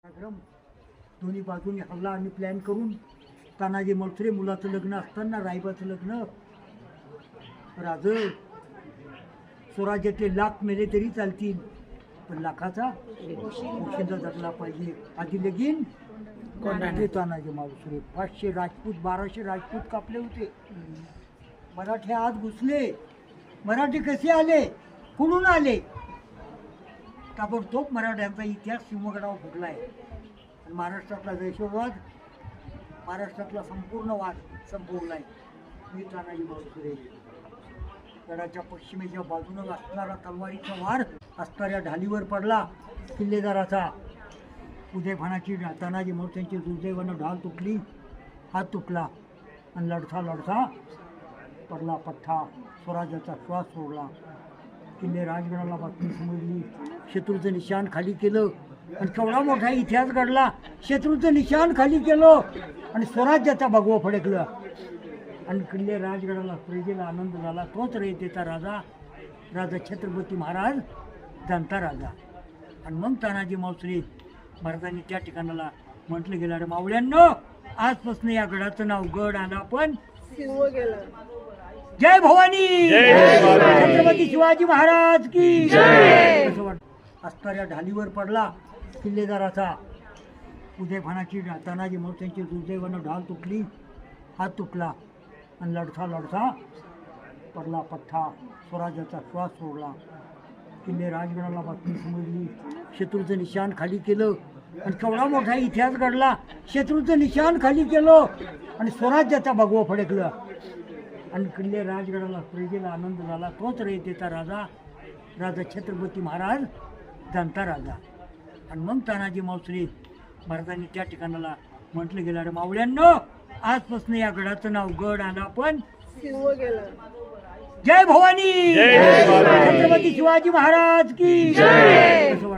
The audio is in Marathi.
दोन्ही बाजूनी हल्ला आणि प्लॅन करून तानाजी मलसरे मुलाचं लग्न असताना रायबाचं लग्न राज स्वराज्याचे लाख मेले तरी चालतील पण लाखाचा पोशिंदा जगला पाहिजे. आधी लगीन कोणाचे तानाजी मलसरे 500 राजपूत 1200 राजपूत कापले होते. मराठे आत घुसले. मराठी कसे आले कुठून आले ताबडतोब मराठ्यांचा इतिहास सिंहगडावर फुटलाय. आणि महाराष्ट्रातला देशवाद महाराष्ट्रातला संपूर्ण वाद संपवलाय. मी तानाजी मलसरे गडाच्या पश्चिमेच्या बाजूनं असणारा तलवारीचा वार असणाऱ्या ढालीवर पडला किल्लेदाराचा. उदयभानाची तानाजी मलसरेंची दुर्दैवानं ढाल तुटली, हात तुटला आणि लढता लढता पडला पठ्ठा. स्वराज्याचा श्वास सोडला. किल्ले राजगडाला बातमी समजली. शत्रूचं निशाण खाली केलं आणि केवढा मोठा इतिहास घडला. शत्रूचं निशाण खाली केलं आणि स्वराज्याचा भगवा फडकलं आणि किल्ले राजगडाला प्रजेला आनंद झाला. तोच रयतेचा राजा राजा छत्रपती महाराज जाणता राजा. आणि मग तानाजी मलसरे महाराजांनी त्या ठिकाणाला म्हटलं गेलं अरे मावळ्यांनो आजपासून या गडाचं नाव गड आला पण जय भवानी छत्रपती शिवाजी महाराज की असं वाटतं. असणाऱ्या ढालीवर पडला किल्लेदाराचा. उदयभानाची तानाजी मलसरेंची दुर्दैवानं ढाल तुटली, हात तुटला आणि लढता लढता पडला पठ्ठा. स्वराज्याचा श्वास सोडला. किल्ले राजगडाला बातमी समजली. शत्रूचं निशाण खाली केलं आणि केवढा मोठा इतिहास घडला. शत्रूचं निशाण खाली केलं आणि स्वराज्याचा भगवा फडकलं आणि किल्ले राजगडाला प्रजेला आनंद झाला. तोच रयतेचा राजा राजा छत्रपती महाराज जाणता राजा. आणि मग तानाजी मलसरे महाराजांनी त्या ठिकाणाला म्हटलं गेलं अरे मावळ्यांनो आजपासून या गडाचं नाव गड आला पण जय भवानी छत्रपती शिवाजी महाराज की असं वाटतं.